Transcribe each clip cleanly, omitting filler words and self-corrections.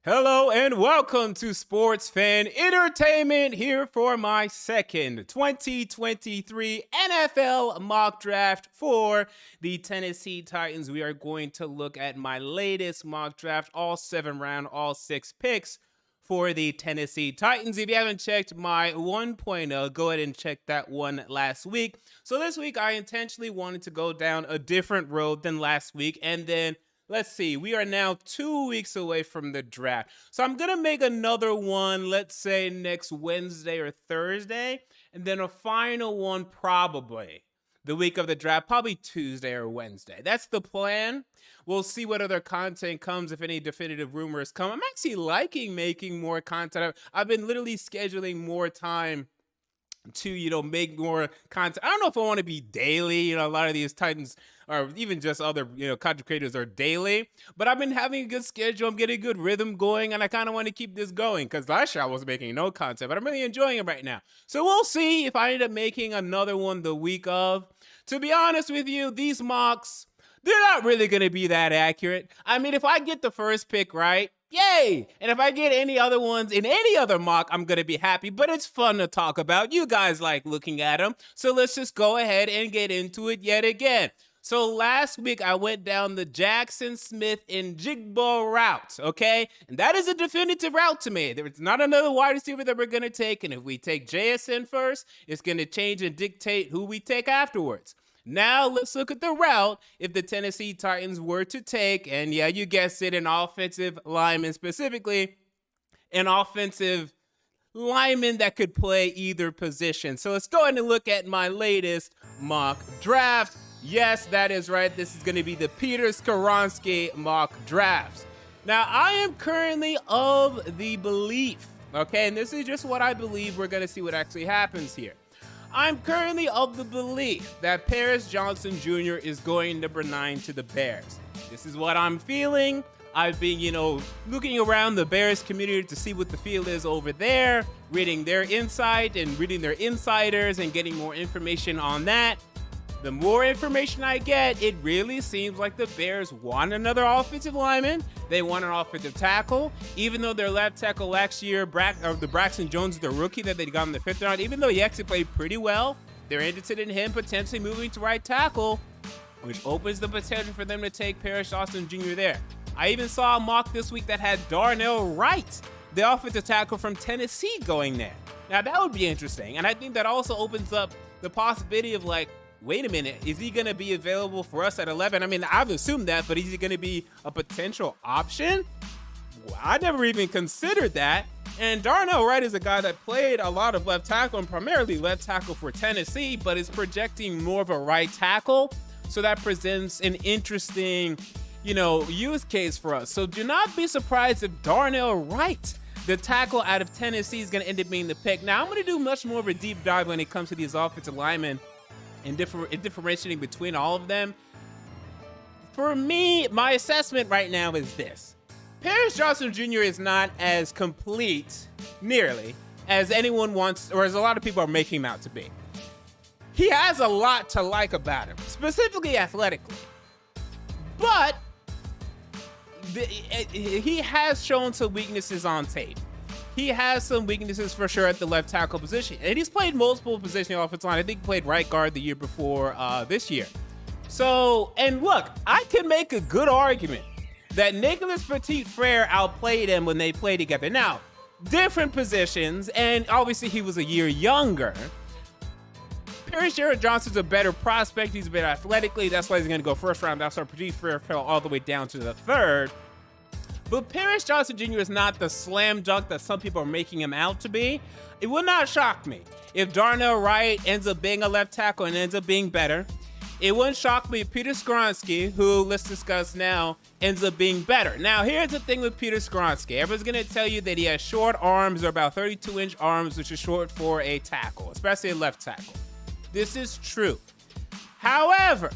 Hello and welcome to Sports Fan Entertainment here for my second 2023 NFL mock draft for the Tennessee Titans. We are going to look at my latest mock draft, all 7-round, all 6 picks for the Tennessee Titans. If you haven't checked my 1.0, go ahead and check that one last week. So this week I intentionally wanted to go down a different road than last week, and then let's see, we are now 2 weeks away from the draft. So I'm going to make another one, let's say next Wednesday or Thursday, and then a final one probably the week of the draft, probably Tuesday or Wednesday. That's the plan. We'll see what other content comes, if any definitive rumors come. I'm actually liking making more content. I've been literally scheduling more time to, make more content. I don't know if I want to be daily. A lot of these Titans or even just other, content creators are daily, but I've been having a good schedule. I'm getting a good rhythm going, and I kind of want to keep this going because last year I was making no content, but I'm really enjoying it right now. So we'll see if I end up making another one the week of. To be honest with you, these mocks, they're not really going to be that accurate. I mean, if I get the first pick right, yay! And if I get any other ones in any other mock, I'm going to be happy. But it's fun to talk about. You guys like looking at them. So let's just go ahead and get into it yet again. So last week, I went down the Jackson Smith and Jigba route, okay? And that is a definitive route to me. There's not another wide receiver that we're going to take. And if we take JSN first, it's going to change and dictate who we take afterwards. Now let's look at the route if the Tennessee Titans were to take, and yeah, you guessed it, an offensive lineman, specifically an offensive lineman that could play either position. So let's go ahead and look at my latest mock draft. Yes, that is right. This is going to be the Peter Skoronski mock drafts. Now, I am currently of the belief, okay, and this is just what I believe. We're going to see what actually happens here. I'm currently of the belief that Paris Johnson Jr. is going number 9 to the Bears. This is what I'm feeling. I've been, looking around the Bears community to see what the feel is over there, reading their insight and reading their insiders and getting more information on that. The more information I get, it really seems like the Bears want another offensive lineman. They want an offensive tackle. Even though their left tackle last year, the Braxton Jones, the rookie that they got in the 5th round, even though he actually played pretty well, they're interested in him potentially moving to right tackle, which opens the potential for them to take Paris Johnson Jr. there. I even saw a mock this week that had Darnell Wright, the offensive tackle from Tennessee, going there. Now, that would be interesting. And I think that also opens up the possibility of wait a minute, is he going to be available for us at 11? I mean, I've assumed that, but is he going to be a potential option? Well, I never even considered that. And Darnell Wright is a guy that played a lot of left tackle and primarily left tackle for Tennessee, but is projecting more of a right tackle. So that presents an interesting, use case for us. So do not be surprised if Darnell Wright, the tackle out of Tennessee, is going to end up being the pick. Now, I'm going to do much more of a deep dive when it comes to these offensive linemen and differentiating between all of them. For me, my assessment right now is this. Paris Johnson Jr. is not as complete, nearly, as anyone wants, or as a lot of people are making him out to be. He has a lot to like about him, specifically athletically. But he has shown some weaknesses on tape. He has some weaknesses for sure at the left tackle position. And he's played multiple positions on the offensive line. I think he played right guard the year before this year. So, and look, I can make a good argument that Nicholas Petit-Frere outplayed him when they played together. Now, different positions, and obviously he was a year younger. Paris Jared Johnson's a better prospect. He's better athletically. That's why he's going to go first round. That's why Petit-Frere fell all the way down to the 3rd. But Paris Johnson Jr. is not the slam dunk that some people are making him out to be. It would not shock me if Darnell Wright ends up being a left tackle and ends up being better. It wouldn't shock me if Peter Skoronski, who let's discuss now, ends up being better. Now, here's the thing with Peter Skoronski. Everyone's going to tell you that he has short arms, or about 32-inch arms, which is short for a tackle, especially a left tackle. This is true. However,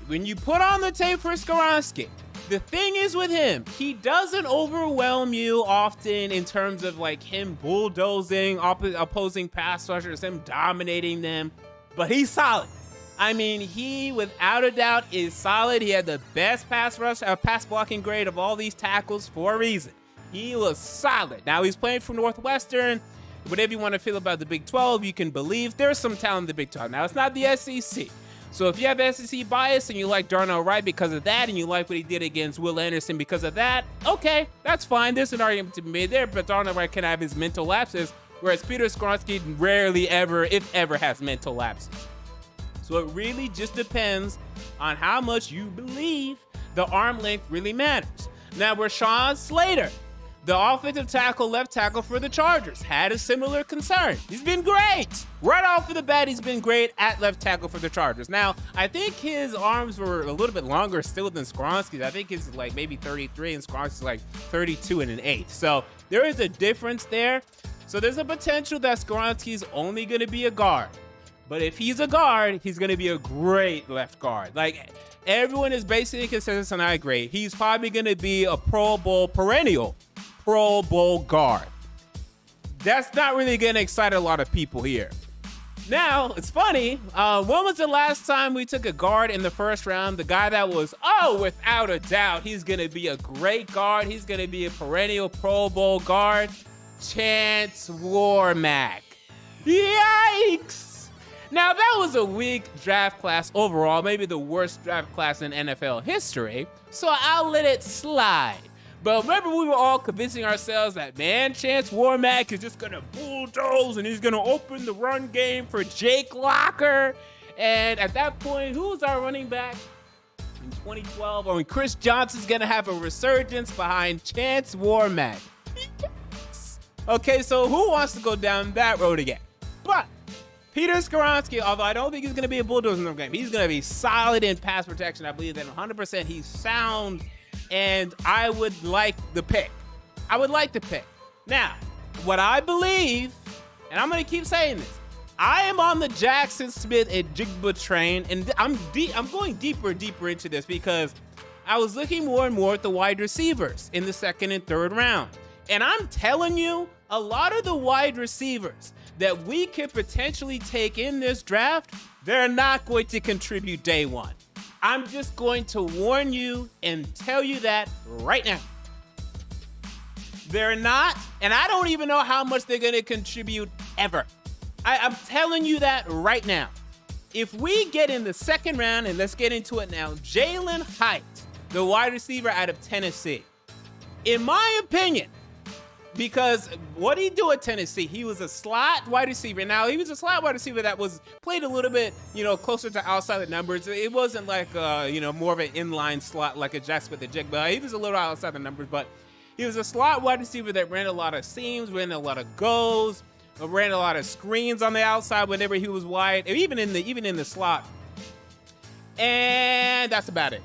when you put on the tape for Skoronski, the thing is with him, he doesn't overwhelm you often in terms of him bulldozing opposing pass rushers, him dominating them, but he's solid. I mean, he without a doubt is solid. He had the best pass blocking grade of all these tackles for a reason. He was solid. Now he's playing for Northwestern. Whatever you want to feel about the Big 12, you can believe there's some talent in the Big 12. Now, it's not the SEC. So if you have SEC bias and you like Darnell Wright because of that, and you like what he did against Will Anderson because of that, okay, that's fine. There's an argument to be made there, but Darnell Wright can have his mental lapses, whereas Peter Skoronski rarely ever, if ever, has mental lapses. So it really just depends on how much you believe the arm length really matters. Now, Rashawn Slater, the offensive tackle, left tackle for the Chargers, had a similar concern. He's been great. Right off of the bat, he's been great at left tackle for the Chargers. Now, I think his arms were a little bit longer still than Skoronski's. I think it's like maybe 33 and Skoronski's like 32 and an eighth. So there is a difference there. So there's a potential that Skoronski's only going to be a guard. But if he's a guard, he's going to be a great left guard. Like, everyone is basically consensus, and I agree. He's probably going to be a perennial Pro Bowl guard. That's not really going to excite a lot of people here. Now, it's funny. When was the last time we took a guard in the first round? The guy that was, without a doubt, he's going to be a great guard. He's going to be a perennial Pro Bowl guard. Chance Warmack. Yikes! Now, that was a weak draft class overall, maybe the worst draft class in NFL history, so I'll let it slide. But remember, we were all convincing ourselves that, man, Chance Warmack is just going to bulldoze and he's going to open the run game for Jake Locker. And at that point, who was our running back in 2012? Or when Chris Johnson's going to have a resurgence behind Chance Warmack. Okay, so who wants to go down that road again? But Peter Skoronski, although I don't think he's going to be a bulldozer in the game, he's going to be solid in pass protection. I believe that 100% he's sound. And I would like the pick. Now, what I believe, and I'm going to keep saying this, I am on the Jackson Smith and Jigba train, and I'm going deeper and deeper into this because I was looking more and more at the wide receivers in the second and third round. And I'm telling you, a lot of the wide receivers that we could potentially take in this draft, they're not going to contribute day one. I'm just going to warn you and tell you that right now. They're not, and I don't even know how much they're going to contribute ever. I'm telling you that right now. If we get in the second round, and let's get into it now, Jalen Hyatt, the wide receiver out of Tennessee, in my opinion, because what did he do at Tennessee? He was a slot wide receiver. Now, he was a slot wide receiver that was played a little bit, closer to outside the numbers. It wasn't like, more of an inline slot like a Jackson Smith and Jigba. He was a little outside the numbers, but he was a slot wide receiver that ran a lot of seams, ran a lot of goes, ran a lot of screens on the outside whenever he was wide, even in the slot. And that's about it.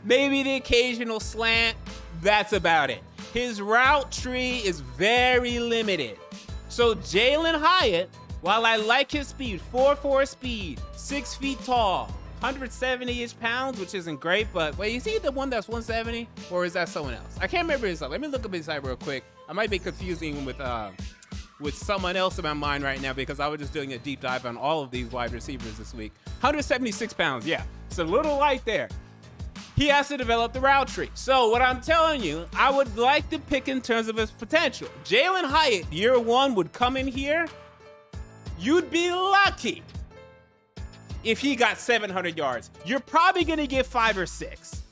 Maybe the occasional slant. That's about it. His route tree is very limited. So Jalen Hyatt, while I like his speed, 4.4 speed, 6 feet tall, 170-ish pounds, which isn't great, but wait, is he the one that's 170? Or is that someone else? I can't remember his side. Let me look up his side real quick. I might be confusing with someone else in my mind right now because I was just doing a deep dive on all of these wide receivers this week. 176 pounds, yeah. It's a little light there. He has to develop the route tree. So what I'm telling you, I would like to pick in terms of his potential. Jalen Hyatt, year one, would come in here. You'd be lucky if he got 700 yards. You're probably going to get 5 or 6.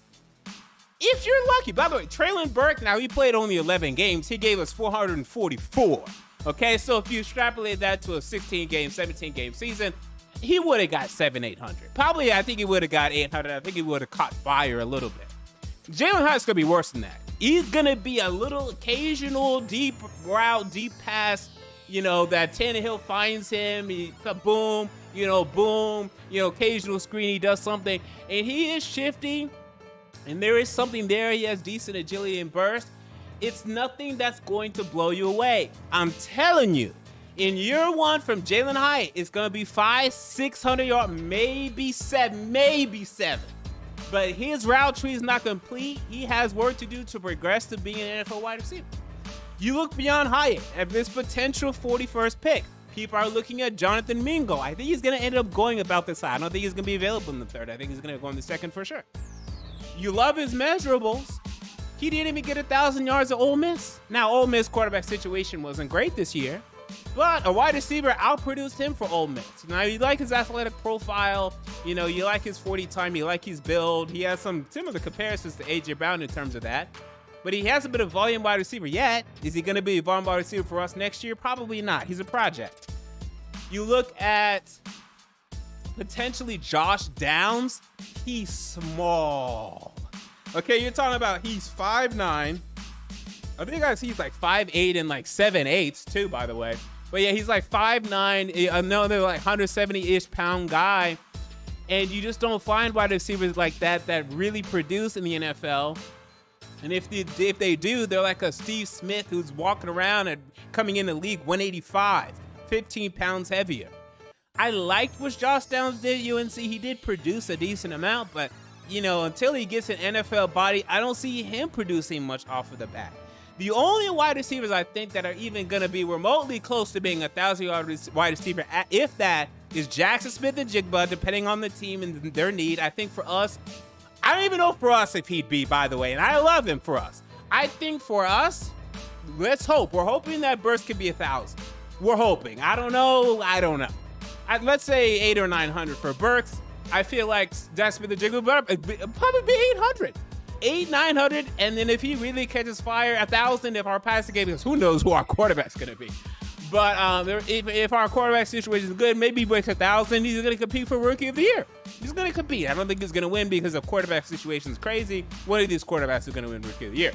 If you're lucky. By the way, Traylon Burke, now he played only 11 games. He gave us 444. Okay, so if you extrapolate that to a 16-game, 17-game season, he would have got 700-800. Probably, I think he would have got 800. I think he would have caught fire a little bit. Jalen Hyatt's going to be worse than that. He's going to be a little occasional deep route, deep pass, that Tannehill finds him. Boom, occasional screen. He does something. And he is shifty. And there is something there. He has decent agility and burst. It's nothing that's going to blow you away. I'm telling you. In year one from Jalen Hyatt, it's going to be 500-600 yards, maybe 7. But his route tree is not complete. He has work to do to progress to being an NFL wide receiver. You look beyond Hyatt at this potential 41st pick. People are looking at Jonathan Mingo. I think he's going to end up going about this high. I don't think he's going to be available in the third. I think he's going to go in the second for sure. You love his measurables. He didn't even get 1,000 yards at Ole Miss. Now, Ole Miss quarterback situation wasn't great this year, but a wide receiver outproduced him for Ole Miss. Now, you like his athletic profile. You like his 40 time. You like his build. He has some similar comparisons to A.J. Brown in terms of that. But he hasn't been a volume wide receiver yet. Is he going to be a volume wide receiver for us next year? Probably not. He's a project. You look at potentially Josh Downs. He's small. Okay, you're talking about he's 5'9". I think he's like 5'8" and like 7/8 too, by the way. But yeah, he's like 5'9", another like 170-ish pound guy. And you just don't find wide receivers like that really produce in the NFL. And if they do, they're like a Steve Smith who's walking around and coming in the league 185, 15 pounds heavier. I liked what Josh Downs did at UNC. He did produce a decent amount, but until he gets an NFL body, I don't see him producing much off of the bat. The only wide receivers I think that are even going to be remotely close to being 1,000-yard wide receiver, if that, is Jackson Smith-Njigba, depending on the team and their need. I think for us, I don't even know for us if he'd be, by the way, and I love him for us. I think for us, let's hope. We're hoping that Burks could be 1,000. We're hoping. I don't know. Let's say 800 or 900 for Burks. I feel like Jackson Smith-Njigba would probably be 800. 900, and then if he really catches fire, 1,000 if our passing game is, who knows who our quarterback's going to be. But if our quarterback situation is good, maybe he breaks 1,000, he's going to compete for Rookie of the Year. He's going to compete. I don't think he's going to win because the quarterback situation is crazy. One of these quarterbacks is going to win Rookie of the Year.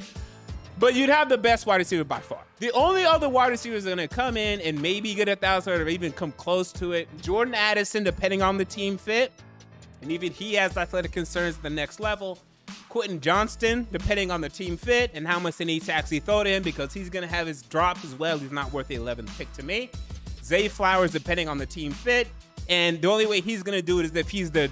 But you'd have the best wide receiver by far. The only other wide receivers that are going to come in and maybe get 1,000 or even come close to it, Jordan Addison, depending on the team fit. And even he has athletic concerns at the next level. Quentin Johnston, depending on the team fit and how much they need to actually throw to him, because he's going to have his drops as well. He's not worth the 11th pick to me. Zay Flowers, depending on the team fit. And the only way he's going to do it is if he's the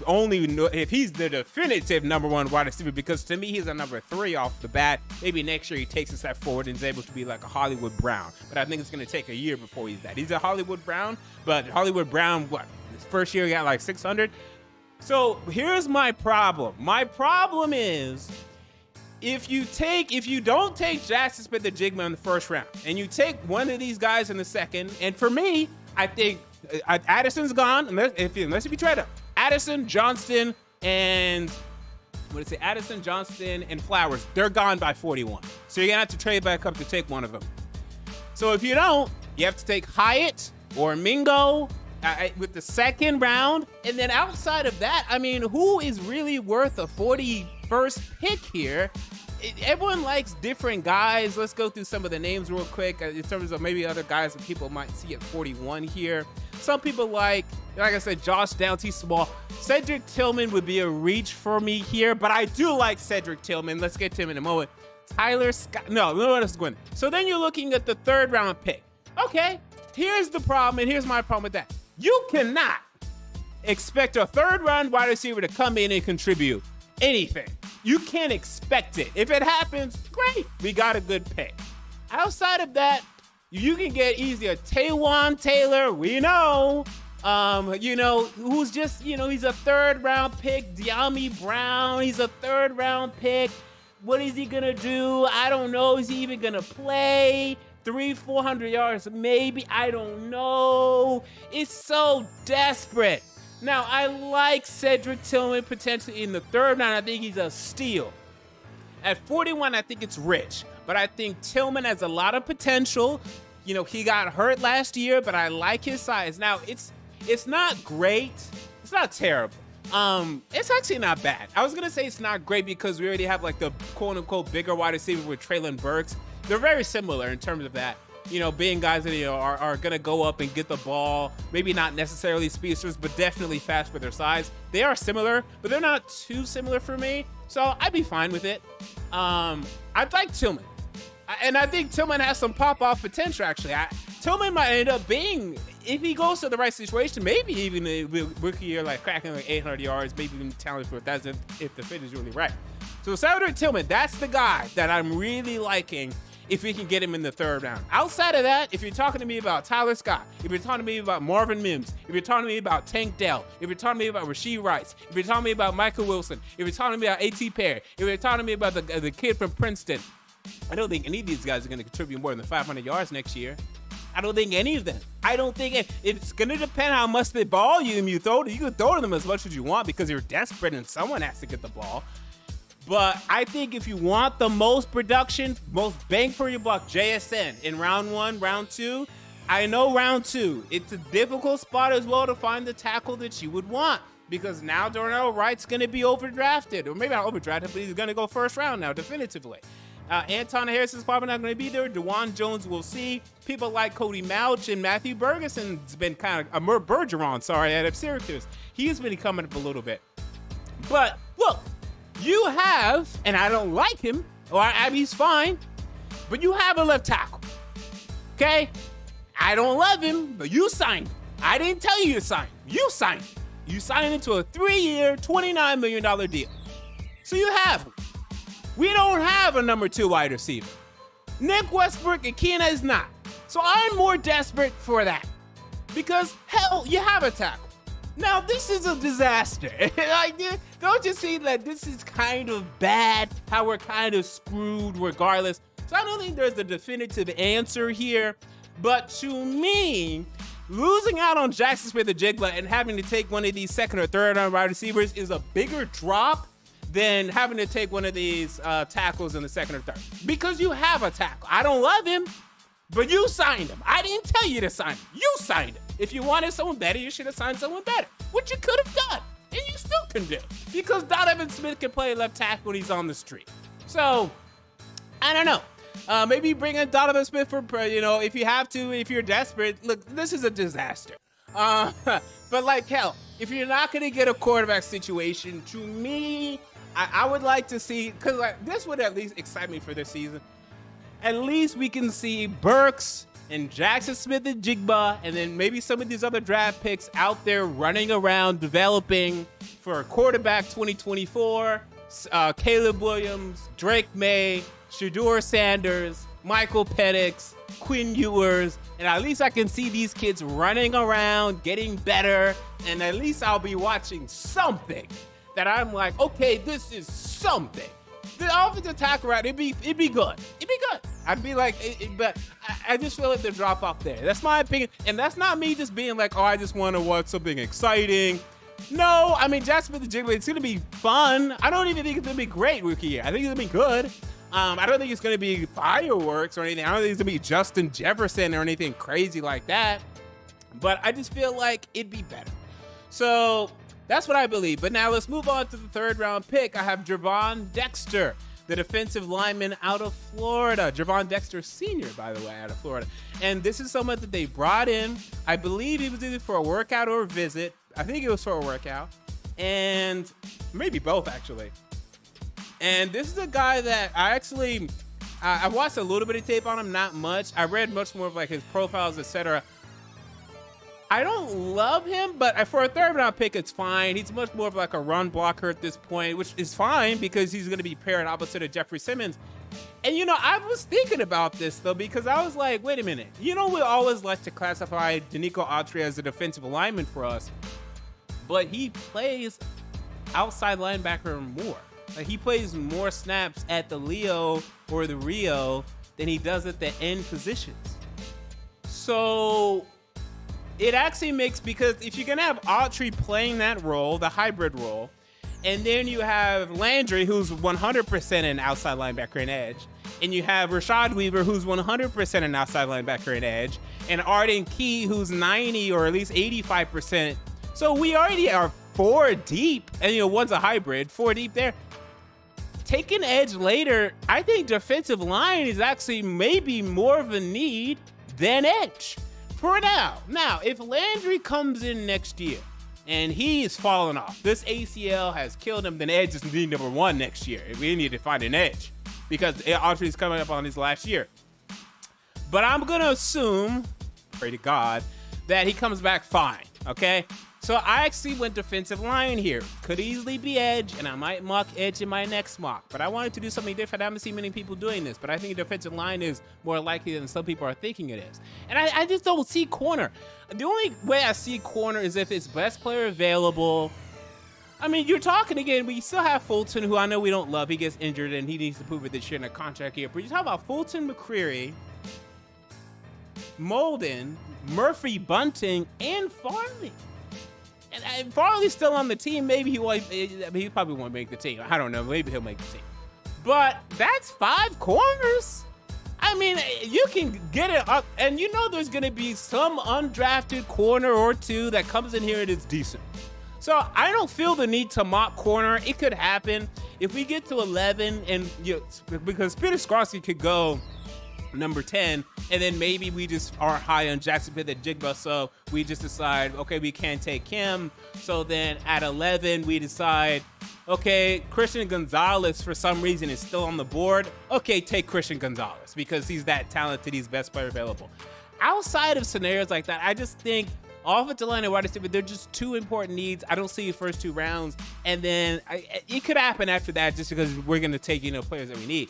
definitive number one wide receiver, because to me, he's a number 3 off the bat. Maybe next year he takes a step forward and is able to be like a Hollywood Brown. But I think it's going to take a year before he's that. He's a Hollywood Brown, but Hollywood Brown, his first year he got like 600. So here's my problem. My problem is if you don't take Jackson Smith-Njigba in the first round and you take one of these guys in the second, and for me, I think Addison's gone unless if you trade up. Addison, Johnston, and Addison, Johnston, and Flowers, they're gone by 41. So you're gonna have to trade back up to take one of them. So if you don't, you have to take Hyatt or Mingo with the second round. And then outside of that, I mean, who is really worth a 41st pick here? Everyone likes different guys. Let's go through some of the names real quick in terms of maybe other guys that people might see at 41 here. Some people like I said, Josh Downs, he's small. Cedric Tillman would be a reach for me here, but I do like Cedric Tillman. Let's get to him in a moment. Tyler Scott. No, what else is going? So then you're looking at the 3rd round pick. Okay, here's the problem, and here's my problem with that. You cannot expect a 3rd round wide receiver to come in and contribute anything. You can't expect it. If it happens, great. We got a good pick. Outside of that, you can get easy a Taywan Taylor. We know. Who's just, he's a 3rd round pick. De'Ami Brown, he's a 3rd round pick. What is he going to do? I don't know. Is he even going to play? 300-400 yards, maybe. I don't know. It's so desperate. Now, I like Cedric Tillman potentially in the 3rd round. I think he's a steal. At 41, I think it's rich. But I think Tillman has a lot of potential. He got hurt last year, but I like his size. Now, it's not great. It's not terrible. It's actually not bad. I was going to say it's not great because we already have like the quote-unquote bigger wide receiver with Treylon Burks. They're very similar in terms of that, being guys that are going to go up and get the ball. Maybe not necessarily speedsters, but definitely fast for their size. They are similar, but they're not too similar for me. So I'd be fine with it. I'd like Tillman. And I think Tillman has some pop-off potential, actually. Tillman might end up being, if he goes to the right situation, maybe even a rookie year, like cracking like 800 yards, maybe even talented for 1,000 if the fit is really right. So Cedric Tillman, that's the guy that I'm really liking if we can get him in the third round. Outside of that, if you're talking to me about Tyler Scott, if you're talking to me about Marvin Mims, if you're talking to me about Tank Dell, if you're talking to me about Rashee Rice, if you're talking to me about Michael Wilson, if you're talking to me about A.T. Perry, if you're talking to me about the kid from Princeton, I don't think any of these guys are going to contribute more than 500 yards next year. I don't think any of them. I don't think it's going to depend how much the volume you throw. You can throw to them as much as you want because you're desperate and someone has to get the ball. But I think if you want the most production, most bang for your buck, JSN in round 1, round 2, I know round 2, it's a difficult spot as well to find the tackle that you would want because now Darnell Wright's going to be overdrafted. Or maybe not overdrafted, but he's going to go first round now, definitively. Anton Harris is probably not going to be there. DeJuan Jones, we'll see. People like Cody Mauch and Matthew Bergeson's been kind of, Bergeron, out of Syracuse. He's been coming up a little bit. But look, you have, and I don't like him, he's fine, but you have a left tackle, okay? I don't love him, but you signed him. I didn't tell you to sign him. You signed him. You signed him to a 3-year, $29 million deal. So you have him. We don't have a number 2 wide receiver. Nick Westbrook Akina is not. So I'm more desperate for that. Because, hell, you have a tackle. Now, this is a disaster. Don't you see that this is kind of bad, how we're kind of screwed regardless? So I don't think there's a definitive answer here. But to me, losing out on Jackson Smith-Njigba and having to take one of these second or third round wide receivers is a bigger drop than having to take one of these tackles in the second or third. Because you have a tackle. I don't love him, but you signed him. I didn't tell you to sign him. You signed him. If you wanted someone better, you should have signed someone better, which you could have done, and you still can do. Because Donovan Smith can play left tackle when he's on the street. So, I don't know. Maybe bring in Donovan Smith for, if you have to, if you're desperate. Look, this is a disaster. But like hell, if you're not going to get a quarterback situation, to me, I would like to see, because this would at least excite me for this season. At least we can see Burks and Jackson Smith-Njigba, and then maybe some of these other draft picks out there running around developing for quarterback 2024. Caleb Williams, Drake May, Shedeur Sanders, Michael Penix, Quinn Ewers, and at least I can see these kids running around, getting better, and at least I'll be watching something that I'm like, okay, this is something. The offensive tackle route, it'd be good. It'd be good. I'd be like, but I just feel like the drop off there. That's my opinion, and that's not me just being like, oh, I just want to watch something exciting. No, I mean, Jackson Smith-Njigba, it's gonna be fun. I don't even think it's gonna be great rookie year. I think it's gonna be good. I don't think it's gonna be fireworks or anything. I don't think it's gonna be Justin Jefferson or anything crazy like that. But I just feel like it'd be better. So that's what I believe. But now let's move on to the third round pick. I have Javon Dexter, the defensive lineman out of Florida. Javon Dexter Sr., by the way, out of Florida. And this is someone that they brought in. I believe he was either for a workout or a visit. I think it was for a workout. And maybe both, actually. And this is a guy that I watched a little bit of tape on him, not much. I read much more of like his profiles, etc. I don't love him, but for a third round pick, it's fine. He's much more of like a run blocker at this point, which is fine because he's going to be paired opposite of Jeffrey Simmons. And, I was thinking about this, though, because I was like, wait a minute. We always like to classify Danico Autry as a defensive lineman for us, but he plays outside linebacker more. Like, he plays more snaps at the Leo or the Rio than he does at the end positions. So it actually makes, because if you're going to have Autry playing that role, the hybrid role, and then you have Landry, who's 100% an outside linebacker and edge, and you have Rashad Weaver, who's 100% an outside linebacker and edge, and Arden Key, who's 90 or at least 85%. So we already are 4 deep, and one's a hybrid, 4 deep there. Taking edge later, I think defensive line is actually maybe more of a need than edge for now. Now, if Landry comes in next year and he's falling off, this ACL has killed him, then edge is need number 1 next year. We need to find an edge because Autry's coming up on his last year. But I'm going to assume, pray to God, that he comes back fine, okay? So I actually went defensive line here. Could easily be edge, and I might mock edge in my next mock. But I wanted to do something different. I haven't seen many people doing this, but I think defensive line is more likely than some people are thinking it is. And I just don't see corner. The only way I see corner is if it's best player available. I mean, you're talking again, we still have Fulton, who I know we don't love. He gets injured, and he needs to prove it this year in a contract year. But you're talking about Fulton, McCreary, Molden, Murphy, Bunting, and Farley. And Farley's still on the team. Maybe he probably won't make the team. I don't know. Maybe he'll make the team. But that's 5 corners. I mean, you can get it up. And you know there's going to be some undrafted corner or two that comes in here and is decent. So I don't feel the need to mock corner. It could happen. If we get to 11, and because Peter Skorsky could go number 10, and then maybe we just are high on Jackson Smith and Jigba, so we just decide, okay, we can't take him. So then at 11, we decide, okay, Christian Gonzalez for some reason is still on the board. Okay, take Christian Gonzalez because he's that talented, he's best player available. Outside of scenarios like that, I just think offensive line and wide receiver, they're just 2 important needs. I don't see the first 2 rounds, and then it could happen after that just because we're going to take, players that we need.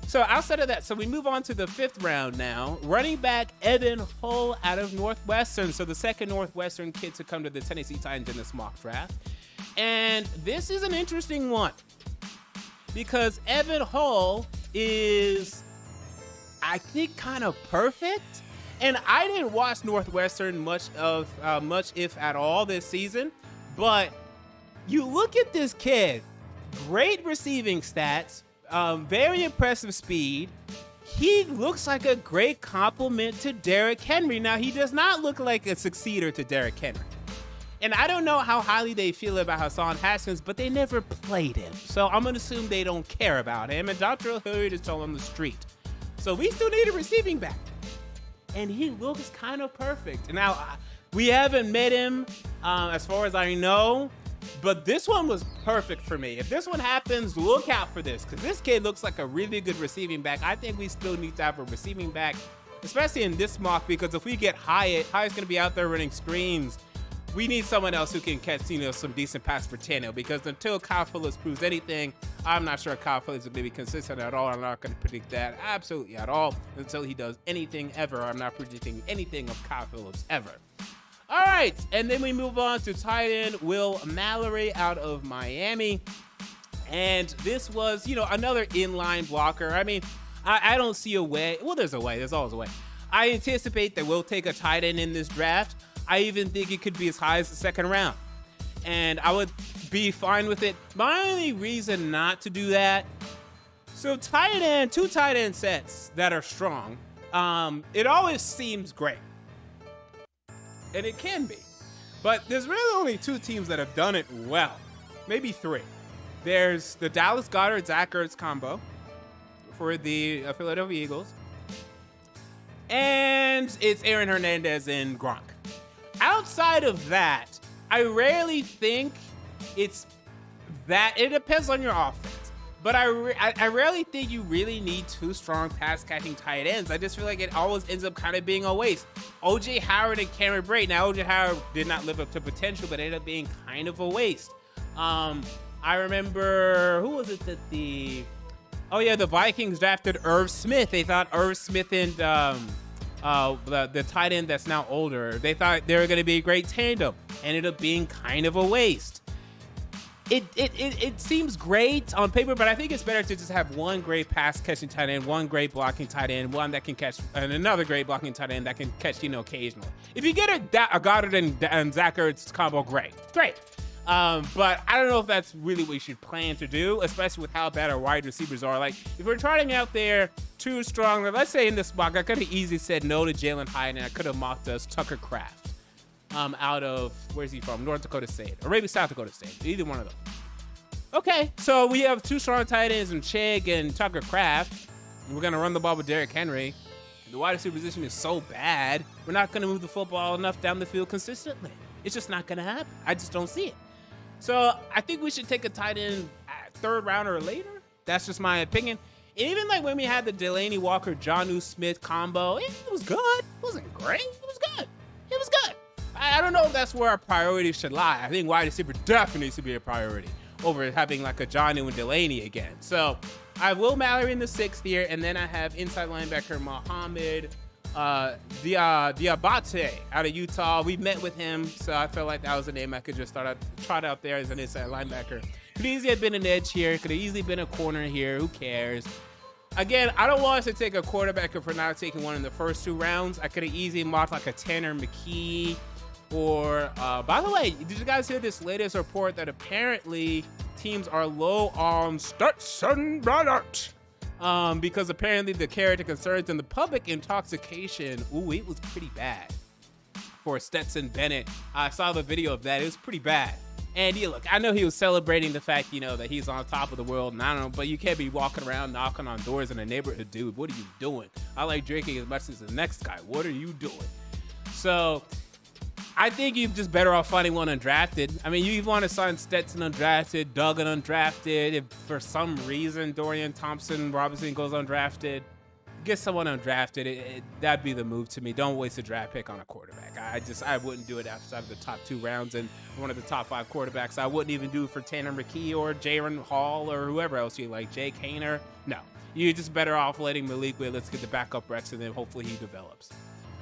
So outside of that, so we move on to the 5th round now. Running back Evan Hull out of Northwestern. So the second Northwestern kid to come to the Tennessee Titans in this mock draft. And this is an interesting one because Evan Hull is, I think, kind of perfect. And I didn't watch Northwestern much if at all this season. But you look at this kid, great receiving stats, very impressive speed. He looks like a great compliment to Derrick Henry. Now, he does not look like a successor to Derrick Henry. And I don't know how highly they feel about Hassan Haskins, but they never played him. So I'm going to assume they don't care about him. And Dr. Hilliard is still on the street. So we still need a receiving back. And he looks kind of perfect. Now, we haven't met him as far as I know. But this one was perfect for me. If this one happens, look out for this, because this kid looks like a really good receiving back. I think we still need to have a receiving back, especially in this mock, because if we get Hyatt's going to be out there running screens. We need someone else who can catch, some decent pass for Tannehill, because until Kyle Phillips proves anything, I'm not sure Kyle Phillips is going to be consistent at all. I'm not going to predict that absolutely at all until he does anything ever. I'm not predicting anything of Kyle Phillips ever. All right, and then we move on to tight end Will Mallory out of Miami. And this was, another inline blocker. I mean, I don't see a way. Well, there's a way. There's always a way. I anticipate that we'll take a tight end in this draft. I even think it could be as high as the 2nd round. And I would be fine with it. My only reason not to do that, so 2 tight end sets that are strong, it always seems great. And it can be. But there's really only 2 teams that have done it well. Maybe 3. There's the Dallas Goedert-Zach Ertz combo for the Philadelphia Eagles. And it's Aaron Hernandez and Gronk. Outside of that, I rarely think it's that. It depends on your offense. But I rarely think you really need 2 strong pass-catching tight ends. I just feel like it always ends up kind of being a waste. O.J. Howard and Cameron Brate. Now, O.J. Howard did not live up to potential, but ended up being kind of a waste. I remember, who was it that the Vikings drafted Irv Smith. They thought Irv Smith and the tight end that's now older, they thought they were going to be a great tandem. Ended up being kind of a waste. It seems great on paper, but I think it's better to just have one great pass-catching tight end, one great blocking tight end, one that can catch, and another great blocking tight end that can catch, occasionally. If you get a Goddard and Zach Ertz combo, great. But I don't know if that's really what you should plan to do, especially with how bad our wide receivers are. Like, if we're trying out there 2 strong, let's say in this mock, I could have easily said no to Jalen Hyatt, and I could have mocked us Tucker Kraft. Out of, where's he from? North Dakota State, or maybe South Dakota State, either one of them. Okay, so we have 2 strong tight ends in Chig and Tucker Kraft. And we're going to run the ball with Derrick Henry. The wide receiver position is so bad, we're not going to move the football enough down the field consistently. It's just not going to happen. I just don't see it. So I think we should take a tight end at 3rd round or later. That's just my opinion. And even like when we had the Delaney Walker, Jonnu Smith combo, it was good. It wasn't great. It was good. I don't know if that's where our priorities should lie. I think wide receiver definitely needs to be a priority over having like a Johnny and Delaney again. So I have Will Mallory in the 6th here, and then I have inside linebacker Mohamed Diabate out of Utah. We met with him, so I felt like that was a name I could just trot out there as an inside linebacker. Could easily have been an edge here. Could have easily been a corner here. Who cares? Again, I don't want us to take a quarterback if we're not taking one in the first 2 rounds. I could have easily marked like a Tanner McKee. Or, by the way, did you guys hear this latest report that apparently teams are low on Stetson Bennett? Because apparently the character concerns and the public intoxication, it was pretty bad for Stetson Bennett. I saw the video of that. It was pretty bad. And look, I know he was celebrating the fact, that he's on top of the world, and I don't know, but you can't be walking around knocking on doors in the neighborhood, dude. What are you doing? I like drinking as much as the next guy. What are you doing? So I think you're just better off finding one undrafted. I mean, you want to sign Stetson undrafted, Duggan undrafted. If for some reason Dorian Thompson-Robinson goes undrafted, get someone undrafted. That'd be the move to me. Don't waste a draft pick on a quarterback. I wouldn't do it outside of the top 2 rounds and one of the top 5 quarterbacks. I wouldn't even do it for Tanner McKee or Jaron Hall or whoever else you like, Jake Hayner. No, you're just better off letting Malik Willis get the backup reps and then hopefully he develops.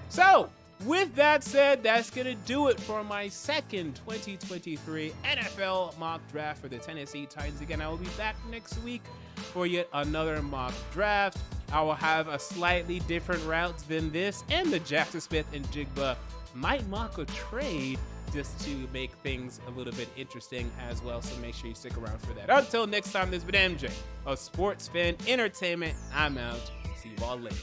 So with that said, that's going to do it for my second 2023 NFL mock draft for the Tennessee Titans. Again, I will be back next week for yet another mock draft. I will have a slightly different route than this, and the Jackson Smith and Jigba might mock a trade just to make things a little bit interesting as well. So make sure you stick around for that. Until next time, this has been MJ of Sports Fan Entertainment. I'm out. See you all later.